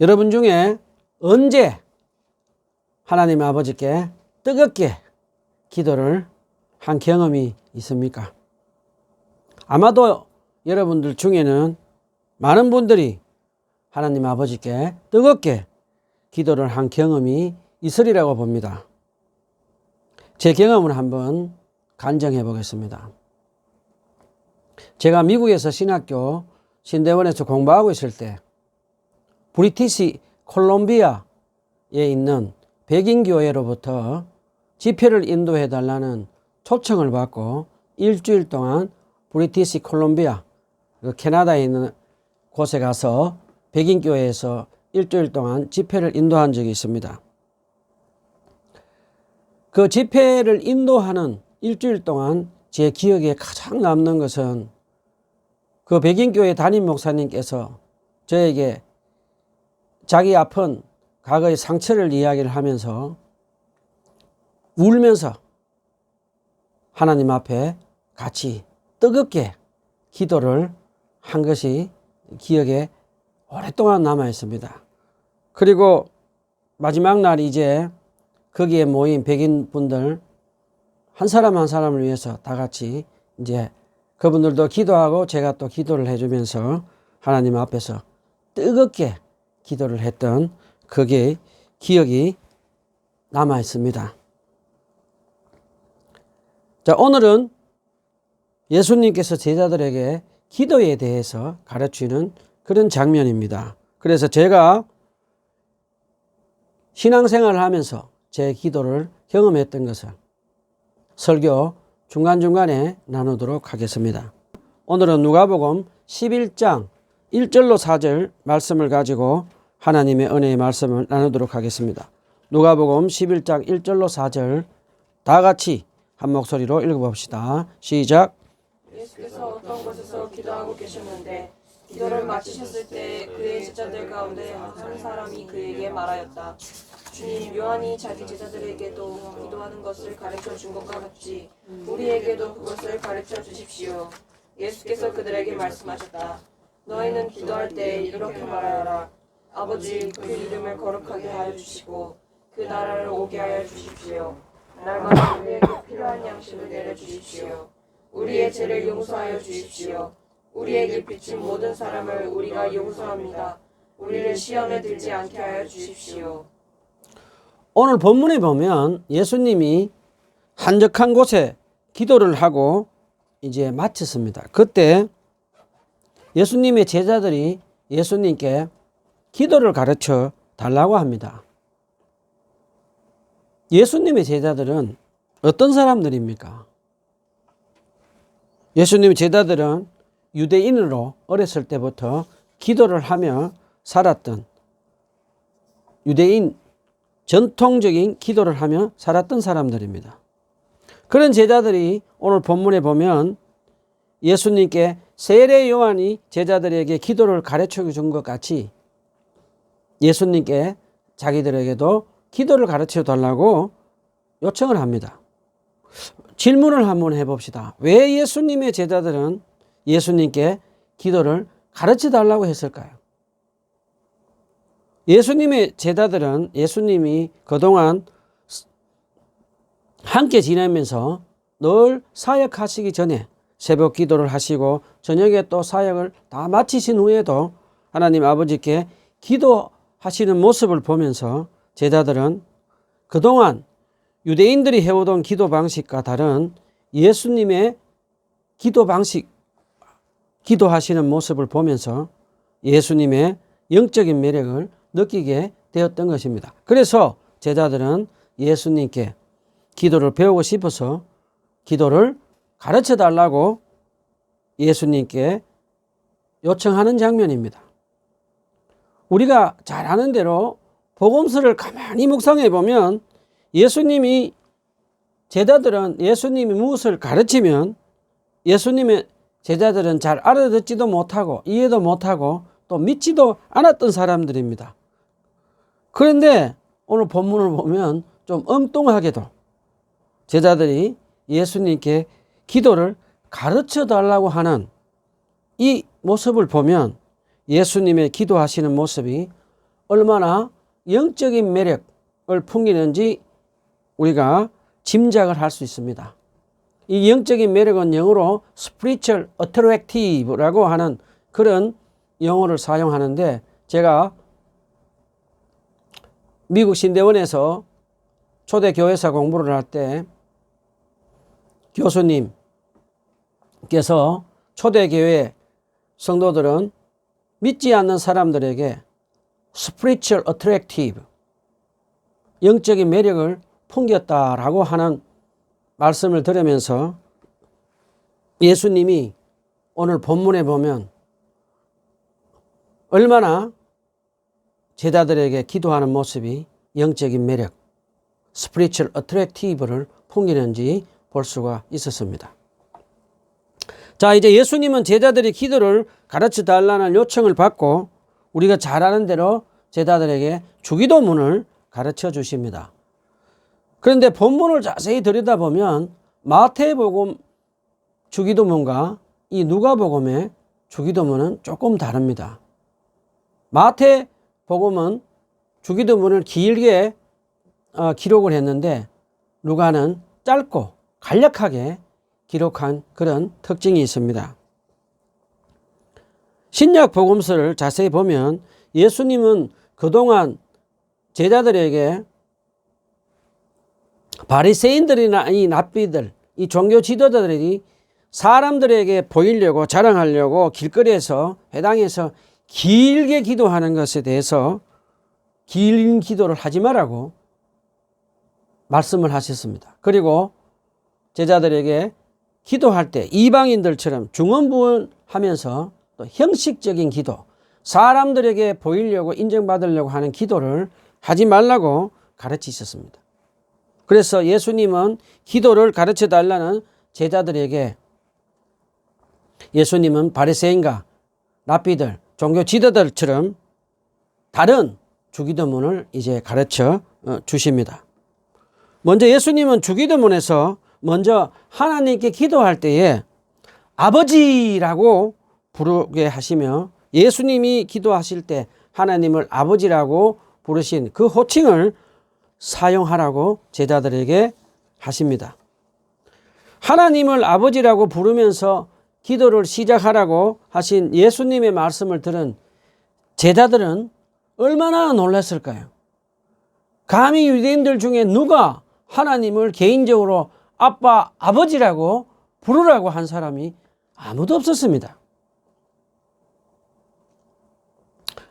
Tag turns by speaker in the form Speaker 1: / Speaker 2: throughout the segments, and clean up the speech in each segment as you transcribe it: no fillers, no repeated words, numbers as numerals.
Speaker 1: 여러분 중에 언제 하나님 아버지께 뜨겁게 기도를 한 경험이 있습니까? 아마도 여러분들 중에는 많은 분들이 하나님 아버지께 뜨겁게 기도를 한 경험이 있으리라고 봅니다. 제 경험을 한번 간증해 보겠습니다. 제가 미국에서 신학교 신대원에서 공부하고 있을 때 브리티시 콜롬비아에 있는 백인교회로부터 집회를 인도해 달라는 초청을 받고 일주일 동안 브리티시 콜롬비아, 캐나다에 있는 곳에 가서 백인교회에서 일주일 동안 집회를 인도한 적이 있습니다. 그 집회를 인도하는 일주일 동안 제 기억에 가장 남는 것은 그 백인교회 담임 목사님께서 저에게 자기 아픈 과거의 상처를 이야기를 하면서 울면서 하나님 앞에 같이 뜨겁게 기도를 한 것이 기억에 오랫동안 남아 있습니다. 그리고 마지막 날 이제 거기에 모인 백인분들 한 사람 한 사람을 위해서 다 같이 이제 그분들도 기도하고 제가 또 기도를 해주면서 하나님 앞에서 뜨겁게 기도를 했던 그게 기억이 남아 있습니다. 자, 오늘은 예수님께서 제자들에게 기도에 대해서 가르치는 그런 장면입니다. 그래서 제가 신앙생활을 하면서 제 기도를 경험했던 것을 설교 중간중간에 나누도록 하겠습니다. 오늘은 누가복음 11장 1절로 4절 말씀을 가지고 하나님의 은혜의 말씀을 나누도록 하겠습니다. 누가복음 11장 1절로 4절 다 같이 한 목소리로 읽어봅시다. 시작.
Speaker 2: 예수께서 어떤 곳에서 기도하고 계셨는데 기도를 마치셨을 때 그의 제자들 가운데 한 사람이 그에게 말하였다. 주님, 요한이 자기 제자들에게도 기도하는 것을 가르쳐 준 것과 같이 우리에게도 그것을 가르쳐 주십시오. 예수께서 그들에게 말씀하셨다. 너희는 기도할 때 이렇게 말하여라. 아버지, 그 이름을 거룩하게 하여 주시고 그 나라를 오게 하여 주십시오. 날마다 우리에게 필요한 양식을 내려주십시오. 우리의 죄를 용서하여 주십시오. 우리에게 비친 모든 사람을 우리가 용서합니다. 우리를 시험에 들지 않게 하여 주십시오.
Speaker 1: 오늘 본문에 보면 예수님이 한적한 곳에 기도를 하고 이제 마쳤습니다. 그때 예수님의 제자들이 예수님께 기도를 가르쳐 달라고 합니다. 예수님의 제자들은 어떤 사람들입니까? 예수님의 제자들은 유대인으로 어렸을 때부터 기도를 하며 살았던 유대인 전통적인 기도를 하며 살았던 사람들입니다. 그런 제자들이 오늘 본문에 보면 예수님께 세례 요한이 제자들에게 기도를 가르쳐 준 것 같이 예수님께 자기들에게도 기도를 가르쳐 달라고 요청을 합니다. 질문을 한번 해봅시다. 왜 예수님의 제자들은 예수님께 기도를 가르쳐 달라고 했을까요? 예수님의 제자들은 예수님이 그동안 함께 지내면서 늘 사역하시기 전에 새벽 기도를 하시고 저녁에 또 사역을 다 마치신 후에도 하나님 아버지께 기도하시는 모습을 보면서 제자들은 그동안 유대인들이 해오던 기도 방식과 다른 예수님의 기도 방식, 기도하시는 모습을 보면서 예수님의 영적인 매력을 느끼게 되었던 것입니다. 그래서 제자들은 예수님께 기도를 배우고 싶어서 기도를 가르쳐 달라고 예수님께 요청하는 장면입니다. 우리가 잘 아는 대로 복음서를 가만히 묵상해 보면 예수님이 제자들은 예수님이 무엇을 가르치면 예수님의 제자들은 잘 알아듣지도 못하고 이해도 못하고 또 믿지도 않았던 사람들입니다. 그런데 오늘 본문을 보면 좀 엉뚱하게도 제자들이 예수님께 기도를 가르쳐 달라고 하는 이 모습을 보면 예수님의 기도하시는 모습이 얼마나 영적인 매력을 풍기는지 우리가 짐작을 할 수 있습니다. 이 영적인 매력은 영어로 spiritual attractive라고 하는 그런 용어를 사용하는데, 제가 미국 신대원에서 초대 교회사 공부를 할 때 교수님께서 초대 교회 성도들은 믿지 않는 사람들에게 spiritual attractive, 영적인 매력을 풍겼다라고 하는 말씀을 들으면서 예수님이 오늘 본문에 보면 얼마나 제자들에게 기도하는 모습이 영적인 매력, spiritual attractive를 풍기는지 볼 수가 있었습니다. 자, 이제 예수님은 제자들이 기도를 가르쳐 달라는 요청을 받고 우리가 잘 아는 대로 제자들에게 주기도문을 가르쳐 주십니다. 그런데 본문을 자세히 들여다보면 마태복음 주기도문과 이 누가복음의 주기도문은 조금 다릅니다. 마태복음은 주기도문을 길게 기록을 했는데 누가는 짧고 간략하게 기록한 그런 특징이 있습니다. 신약 복음서를 자세히 보면 예수님은 그동안 제자들에게 바리새인들이나 이 랍비들, 이 종교 지도자들이 사람들에게 보이려고 자랑하려고 길거리에서 회당에서 길게 기도하는 것에 대해서 긴 기도를 하지 말라고 말씀을 하셨습니다. 그리고 제자들에게 기도할 때 이방인들처럼 중언부언하면서 또 형식적인 기도, 사람들에게 보이려고 인정받으려고 하는 기도를 하지 말라고 가르치셨습니다. 그래서 예수님은 기도를 가르쳐 달라는 제자들에게 예수님은 바리새인과 랍비들, 종교 지도자들처럼 다른 주기도문을 이제 가르쳐 주십니다. 먼저 예수님은 주기도문에서 먼저 하나님께 기도할 때에 아버지라고 부르게 하시며, 예수님이 기도하실 때 하나님을 아버지라고 부르신 그 호칭을 사용하라고 제자들에게 하십니다. 하나님을 아버지라고 부르면서 기도를 시작하라고 하신 예수님의 말씀을 들은 제자들은 얼마나 놀랐을까요? 감히 유대인들 중에 누가 하나님을 개인적으로 아빠, 아버지라고 부르라고 한 사람이 아무도 없었습니다.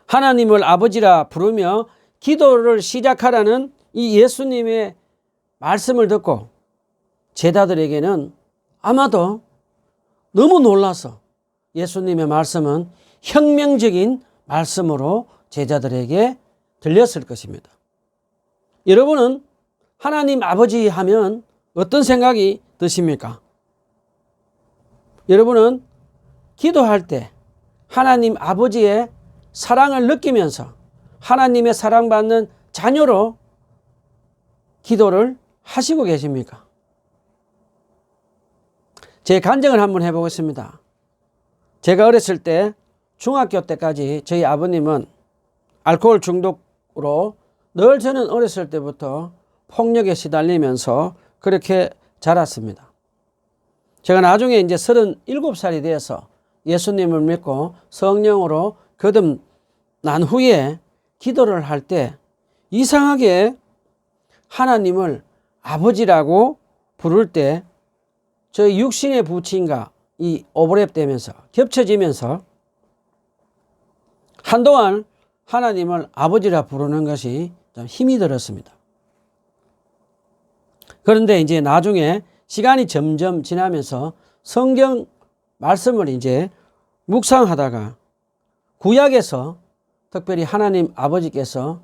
Speaker 1: 하나님을 아버지라 부르며 기도를 시작하라는 이 예수님의 말씀을 듣고 제자들에게는 아마도 너무 놀라서 예수님의 말씀은 혁명적인 말씀으로 제자들에게 들렸을 것입니다. 여러분은 하나님 아버지 하면 어떤 생각이 드십니까? 여러분은 기도할 때 하나님 아버지의 사랑을 느끼면서 하나님의 사랑받는 자녀로 기도를 하시고 계십니까? 제 간증을 한번 해보겠습니다. 제가 어렸을 때 중학교 때까지 저희 아버님은 알코올 중독으로 늘 저는 어렸을 때부터 폭력에 시달리면서 그렇게 자랐습니다. 제가 나중에 이제 37살이 되어서 예수님을 믿고 성령으로 거듭난 후에 기도를 할 때 이상하게 하나님을 아버지라고 부를 때 저희 육신의 부친과 이 오버랩되면서 겹쳐지면서 한동안 하나님을 아버지라 부르는 것이 좀 힘이 들었습니다. 그런데 이제 나중에 시간이 점점 지나면서 성경 말씀을 이제 묵상하다가 구약에서 특별히 하나님 아버지께서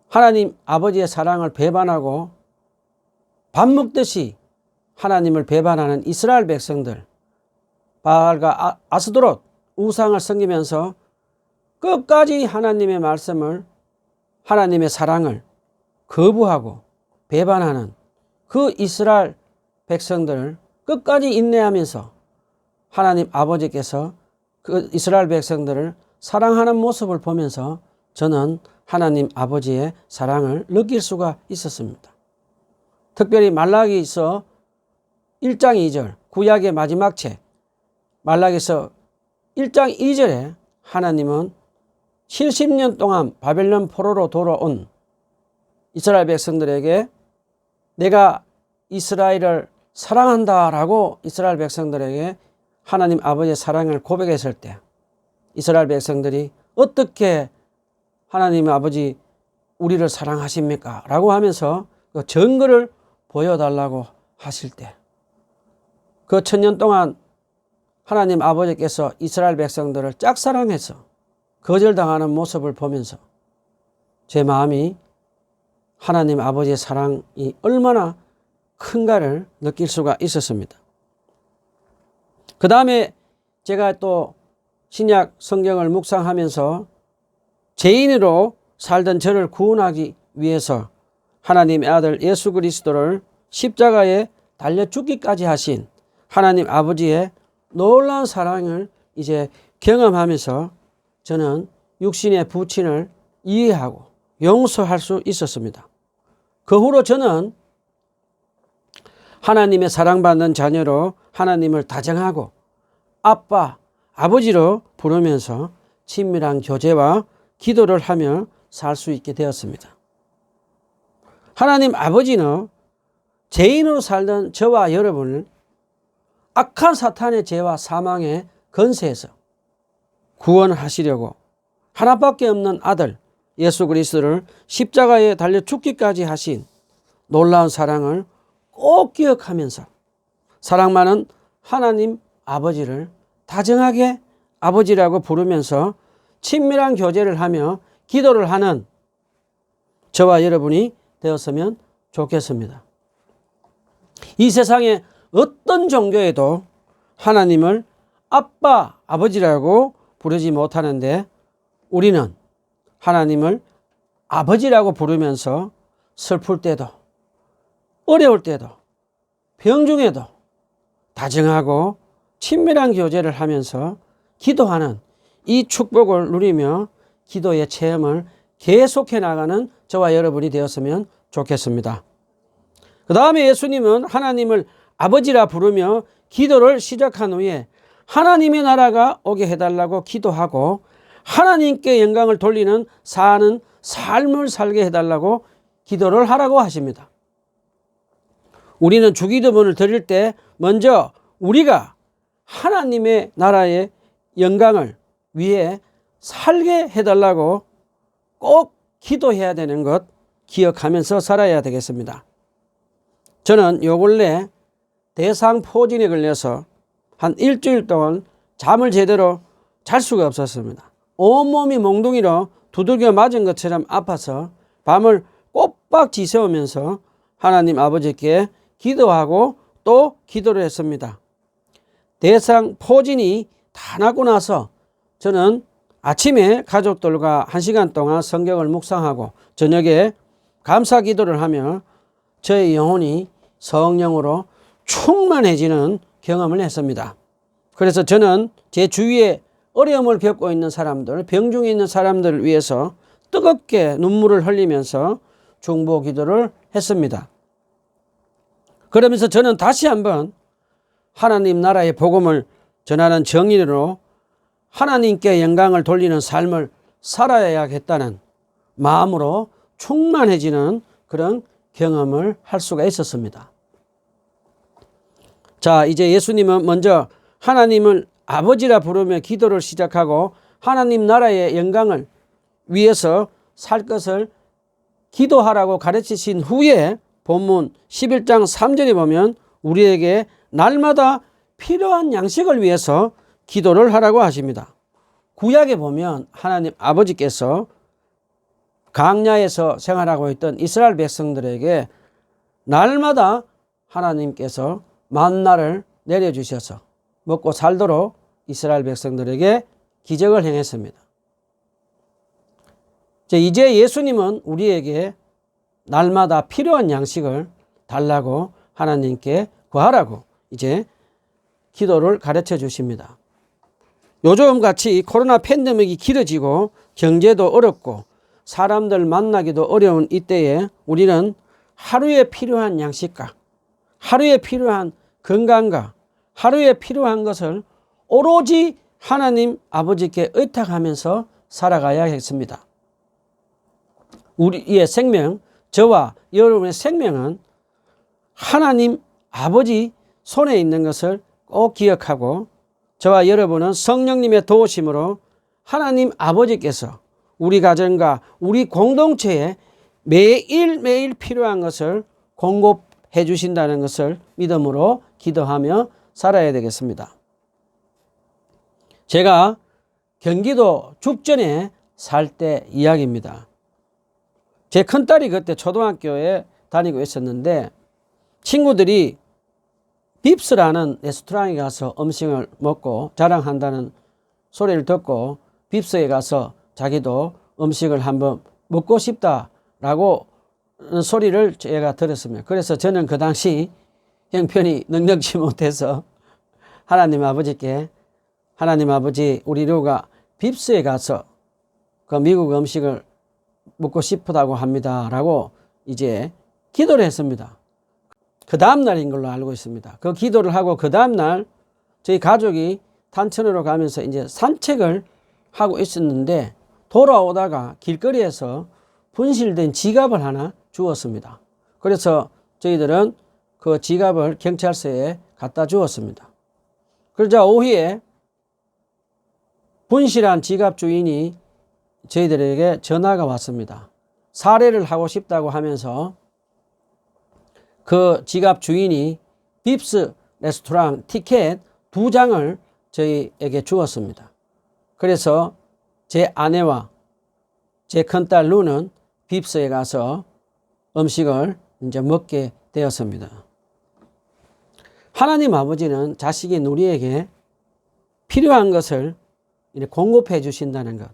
Speaker 1: 하나님 아버지의 사랑을 배반하고 밥 먹듯이 하나님을 배반하는 이스라엘 백성들, 바알과 아스도롯, 우상을 섬기면서 끝까지 하나님의 말씀을, 하나님의 사랑을 거부하고 배반하는 그 이스라엘 백성들을 끝까지 인내하면서 하나님 아버지께서 그 이스라엘 백성들을 사랑하는 모습을 보면서 저는 하나님 아버지의 사랑을 느낄 수가 있었습니다. 특별히 말라기서 1장 2절, 구약의 마지막 책 말라기서 1장 2절에 하나님은 70년 동안 바벨론 포로로 돌아온 이스라엘 백성들에게 내가 이스라엘을 사랑한다라고 이스라엘 백성들에게 하나님 아버지의 사랑을 고백했을 때 이스라엘 백성들이 어떻게 하나님 아버지 우리를 사랑하십니까? 라고 하면서 그 증거를 보여달라고 하실 때 그 1000년 동안 하나님 아버지께서 이스라엘 백성들을 짝사랑해서 거절당하는 모습을 보면서 제 마음이 하나님 아버지의 사랑이 얼마나 큰가를 느낄 수가 있었습니다. 그 다음에 제가 또 신약 성경을 묵상하면서 죄인으로 살던 저를 구원하기 위해서 하나님의 아들 예수 그리스도를 십자가에 달려 죽기까지 하신 하나님 아버지의 놀라운 사랑을 이제 경험하면서 저는 육신의 부친을 이해하고 용서할 수 있었습니다. 그 후로 저는 하나님의 사랑받는 자녀로 하나님을 다정하고 아빠, 아버지로 부르면서 친밀한 교제와 기도를 하며 살 수 있게 되었습니다. 하나님 아버지는 죄인으로 살던 저와 여러분을 악한 사탄의 죄와 사망의 건세에서 구원하시려고 하나밖에 없는 아들 예수 그리스도를 십자가에 달려 죽기까지 하신 놀라운 사랑을 꼭 기억하면서 사랑 많은 하나님 아버지를 다정하게 아버지라고 부르면서 친밀한 교제를 하며 기도를 하는 저와 여러분이 되었으면 좋겠습니다. 이 세상에 어떤 종교에도 하나님을 아빠, 아버지라고 부르지 못하는데 우리는 하나님을 아버지라고 부르면서 슬플 때도 어려울 때도 병중에도 다정하고 친밀한 교제를 하면서 기도하는 이 축복을 누리며 기도의 체험을 계속해 나가는 저와 여러분이 되었으면 좋겠습니다. 그 다음에 예수님은 하나님을 아버지라 부르며 기도를 시작한 후에 하나님의 나라가 오게 해달라고 기도하고 하나님께 영광을 돌리는 사는 삶을 살게 해달라고 기도를 하라고 하십니다. 우리는 주기도문을 드릴 때 먼저 우리가 하나님의 나라의 영광을 위해 살게 해달라고 꼭 기도해야 되는 것 기억하면서 살아야 되겠습니다. 저는 요 근래 대상포진에 걸려서 한 일주일 동안 잠을 제대로 잘 수가 없었습니다. 온몸이 몽둥이로 두들겨 맞은 것처럼 아파서 밤을 꼬박 지새우면서 하나님 아버지께 기도하고 또 기도를 했습니다. 대상포진이 다 나고 나서 저는 아침에 가족들과 1시간 동안 성경을 묵상하고 저녁에 감사 기도를 하며 저의 영혼이 성령으로 충만해지는 경험을 했습니다. 그래서 저는 제 주위에 어려움을 겪고 있는 사람들, 병중에 있는 사람들을 위해서 뜨겁게 눈물을 흘리면서 중보 기도를 했습니다. 그러면서 저는 다시 한번 하나님 나라의 복음을 전하는 정인으로 하나님께 영광을 돌리는 삶을 살아야겠다는 마음으로 충만해지는 그런 경험을 할 수가 있었습니다. 자, 이제 예수님은 먼저 하나님을 아버지라 부르며 기도를 시작하고 하나님 나라의 영광을 위해서 살 것을 기도하라고 가르치신 후에 본문 11장 3절에 보면 우리에게 날마다 필요한 양식을 위해서 기도를 하라고 하십니다. 구약에 보면 하나님 아버지께서 광야에서 생활하고 있던 이스라엘 백성들에게 날마다 하나님께서 만나를 내려주셔서 먹고 살도록 이스라엘 백성들에게 기적을 행했습니다. 이제 예수님은 우리에게 날마다 필요한 양식을 달라고 하나님께 구하라고 이제 기도를 가르쳐 주십니다. 요즘같이 코로나 팬데믹이 길어지고 경제도 어렵고 사람들 만나기도 어려운 이때에 우리는 하루에 필요한 양식과 하루에 필요한 건강과 하루에 필요한 것을 오로지 하나님 아버지께 의탁하면서 살아가야겠습니다. 우리의 생명, 저와 여러분의 생명은 하나님 아버지 손에 있는 것을 꼭 기억하고 저와 여러분은 성령님의 도우심으로 하나님 아버지께서 우리 가정과 우리 공동체에 매일매일 필요한 것을 공급해 주신다는 것을 믿음으로 기도하며 살아야 되겠습니다. 제가 경기도 죽전에 살 때 이야기입니다. 제 큰딸이 그때 초등학교에 다니고 있었는데 친구들이 빕스라는 레스토랑에 가서 음식을 먹고 자랑한다는 소리를 듣고 빕스에 가서 자기도 음식을 한번 먹고 싶다라고 소리를 제가 들었습니다. 그래서 저는 그 당시 형편이 넉넉지 못해서 하나님 아버지께 하나님 아버지 우리 류가 빕스에 가서 그 미국 음식을 먹고 싶다고 합니다 라고 이제 기도를 했습니다. 그 다음 날인 걸로 알고 있습니다. 그 기도를 하고 그 다음 날 저희 가족이 탄천으로 가면서 이제 산책을 하고 있었는데 돌아오다가 길거리에서 분실된 지갑을 하나 주었습니다. 그래서 저희들은 그 지갑을 경찰서에 갖다 주었습니다. 그러자 오후에 분실한 지갑 주인이 저희들에게 전화가 왔습니다. 살해를 하고 싶다고 하면서 그 지갑 주인이 빕스 레스토랑 티켓 2장을 저희에게 주었습니다. 그래서 제 아내와 제 큰딸 루는 빕스에 가서 음식을 이제 먹게 되었습니다. 하나님 아버지는 자식인 우리에게 필요한 것을 공급해 주신다는 것.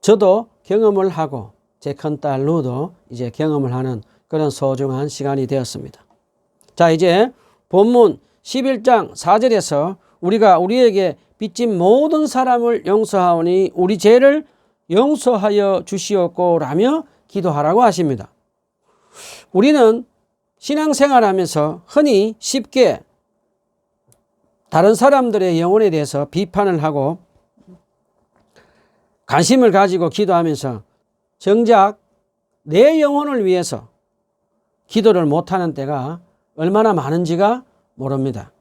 Speaker 1: 저도 경험을 하고 제 큰딸 루도 이제 경험을 하는 그런 소중한 시간이 되었습니다. 자, 이제 본문 11장 4절에서 우리가 우리에게 빚진 모든 사람을 용서하오니 우리 죄를 용서하여 주시옵고 라며 기도하라고 하십니다. 우리는 신앙생활하면서 흔히 쉽게 다른 사람들의 영혼에 대해서 비판을 하고 관심을 가지고 기도하면서 정작 내 영혼을 위해서 기도를 못하는 때가 얼마나 많은지가 모릅니다.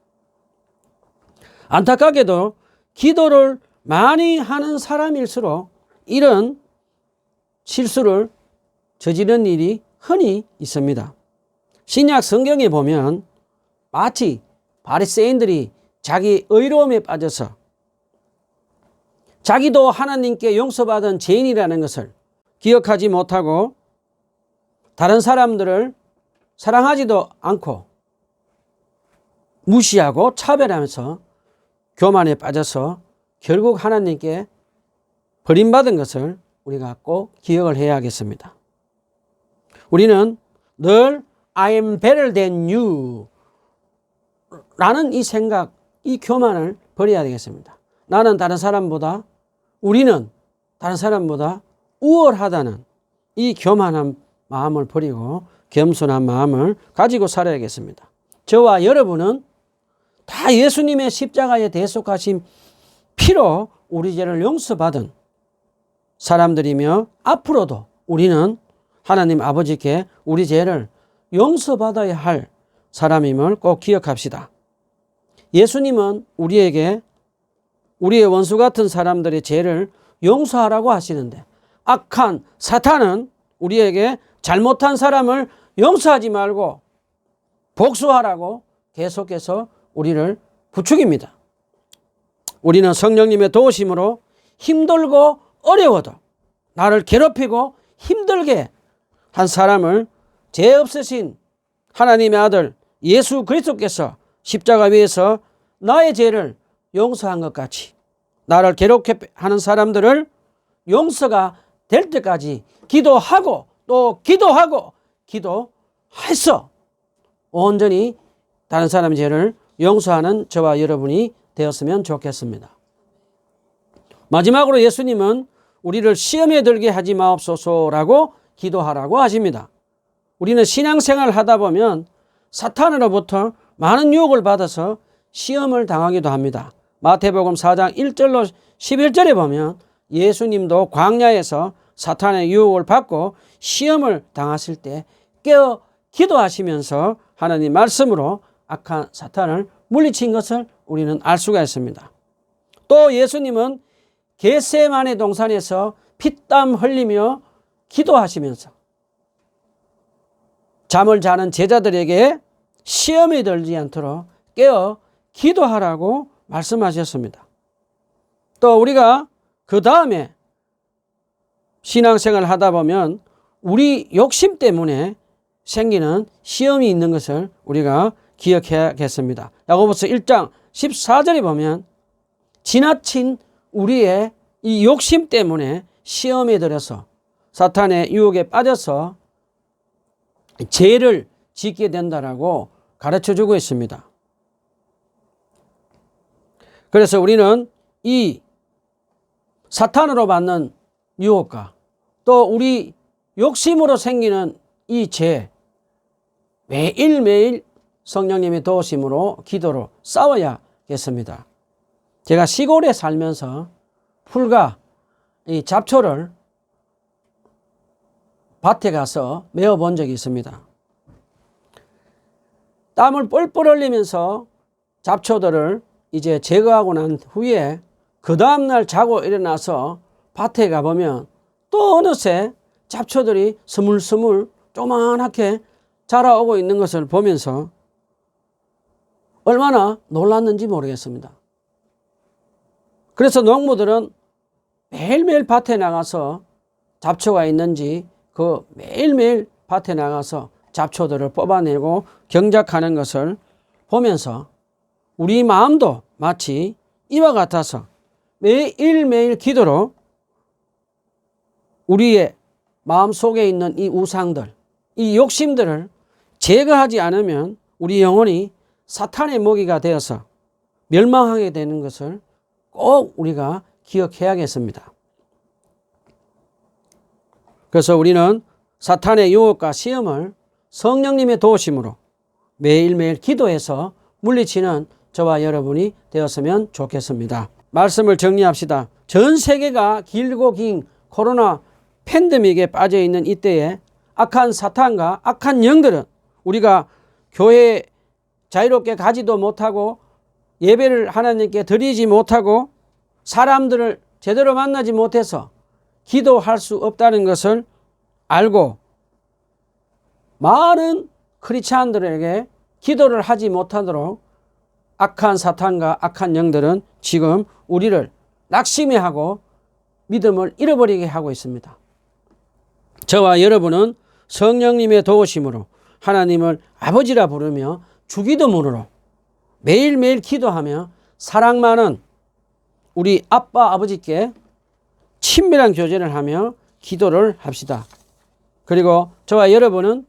Speaker 1: 안타깝게도 기도를 많이 하는 사람일수록 이런 실수를 저지른 일이 흔히 있습니다. 신약 성경에 보면 마치 바리새인들이 자기 의로움에 빠져서 자기도 하나님께 용서받은 죄인이라는 것을 기억하지 못하고 다른 사람들을 사랑하지도 않고 무시하고 차별하면서 교만에 빠져서 결국 하나님께 버림받은 것을 우리가 꼭 기억을 해야 하겠습니다. 우리는 늘 I am better than you 라는 이 생각, 이 교만을 버려야 되겠습니다. 나는 다른 사람보다, 우리는 다른 사람보다 우월하다는 이 교만한 마음을 버리고 겸손한 마음을 가지고 살아야겠습니다. 저와 여러분은 다 예수님의 십자가에 대속하신 피로 우리 죄를 용서받은 사람들이며 앞으로도 우리는 하나님 아버지께 우리 죄를 용서받아야 할 사람임을 꼭 기억합시다. 예수님은 우리에게 우리의 원수 같은 사람들의 죄를 용서하라고 하시는데 악한 사탄은 우리에게 잘못한 사람을 용서하지 말고 복수하라고 계속해서 우리를 부추깁니다. 우리는 성령님의 도우심으로 힘들고 어려워도 나를 괴롭히고 힘들게 한 사람을 죄 없으신 하나님의 아들 예수 그리스도께서 십자가 위에서 나의 죄를 용서한 것 같이 나를 괴롭혀하는 사람들을 용서가 될 때까지 기도하고 또 기도하고 기도해서 온전히 다른 사람의 죄를 용서하는 저와 여러분이 되었으면 좋겠습니다. 마지막으로 예수님은 우리를 시험에 들게 하지 마옵소서라고 기도하라고 하십니다. 우리는 신앙생활을 하다 보면 사탄으로부터 많은 유혹을 받아서 시험을 당하기도 합니다. 마태복음 4장 1절로 11절에 보면 예수님도 광야에서 사탄의 유혹을 받고 시험을 당하실 때 깨어 기도하시면서 하나님 말씀으로 악한 사탄을 물리친 것을 우리는 알 수가 있습니다. 또 예수님은 겟세마네 동산에서 피땀 흘리며 기도하시면서 잠을 자는 제자들에게 시험에 들지 않도록 깨어 기도하라고 말씀하셨습니다. 또 우리가 그 다음에 신앙생활을 하다 보면 우리 욕심 때문에 생기는 시험이 있는 것을 우리가 기억해야겠습니다. 야고보서 1장 14절에 보면 지나친 우리의 이 욕심 때문에 시험에 들어서 사탄의 유혹에 빠져서 죄를 짓게 된다라고 가르쳐주고 있습니다. 그래서 우리는 이 사탄으로 받는 유혹과 또 우리 욕심으로 생기는 이 죄 매일매일 성령님의 도우심으로 기도로 싸워야겠습니다. 제가 시골에 살면서 풀과 이 잡초를 밭에 가서 메어본 적이 있습니다. 땀을 뻘뻘 흘리면서 잡초들을 이제 제거하고 난 후에 그 다음날 자고 일어나서 밭에 가보면 또 어느새 잡초들이 스물스물 조그맣게 자라오고 있는 것을 보면서 얼마나 놀랐는지 모르겠습니다. 그래서 농부들은 매일매일 밭에 나가서 잡초가 있는지 그 매일매일 밭에 나가서 잡초들을 뽑아내고 경작하는 것을 보면서 우리 마음도 마치 이와 같아서 매일매일 기도로 우리의 마음속에 있는 이 우상들, 이 욕심들을 제거하지 않으면 우리 영혼이 사탄의 먹이가 되어서 멸망하게 되는 것을 꼭 우리가 기억해야겠습니다. 그래서 우리는 사탄의 유혹과 시험을 성령님의 도우심으로 매일매일 기도해서 물리치는 저와 여러분이 되었으면 좋겠습니다. 말씀을 정리합시다. 전 세계가 길고 긴 코로나 팬데믹에 빠져 있는 이때에 악한 사탄과 악한 영들은 우리가 교회에 자유롭게 가지도 못하고 예배를 하나님께 드리지 못하고 사람들을 제대로 만나지 못해서 기도할 수 없다는 것을 알고 많은 크리스찬들에게 기도를 하지 못하도록 악한 사탄과 악한 영들은 지금 우리를 낙심해하고 믿음을 잃어버리게 하고 있습니다. 저와 여러분은 성령님의 도우심으로 하나님을 아버지라 부르며 주기도문으로 매일매일 기도하며 사랑 많은 우리 아빠 아버지께 친밀한 교제를 하며 기도를 합시다. 그리고 저와 여러분은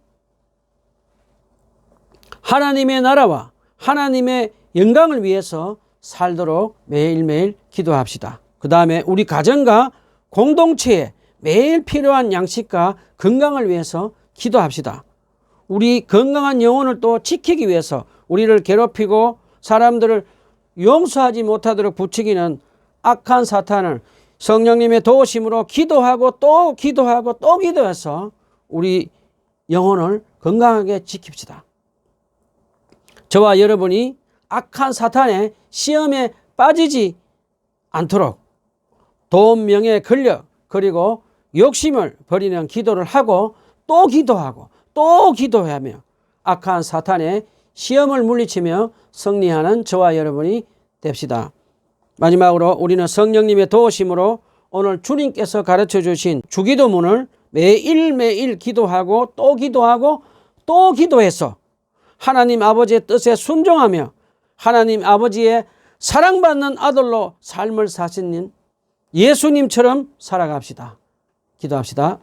Speaker 1: 하나님의 나라와 하나님의 영광을 위해서 살도록 매일매일 기도합시다. 그 다음에 우리 가정과 공동체에 매일 필요한 양식과 건강을 위해서 기도합시다. 우리 건강한 영혼을 또 지키기 위해서 우리를 괴롭히고 사람들을 용서하지 못하도록 부추기는 악한 사탄을 성령님의 도우심으로 기도하고 또 기도하고 또 기도해서 우리 영혼을 건강하게 지킵시다. 저와 여러분이 악한 사탄의 시험에 빠지지 않도록 돈, 명예, 권력 그리고 욕심을 버리는 기도를 하고 또 기도하고 또 기도하며 악한 사탄의 시험을 물리치며 승리하는 저와 여러분이 됩시다. 마지막으로 우리는 성령님의 도우심으로 오늘 주님께서 가르쳐 주신 주기도문을 매일매일 기도하고 또 기도해서 하나님 아버지의 뜻에 순종하며 하나님 아버지의 사랑받는 아들로 삶을 사신 예수님처럼 살아갑시다. 기도합시다.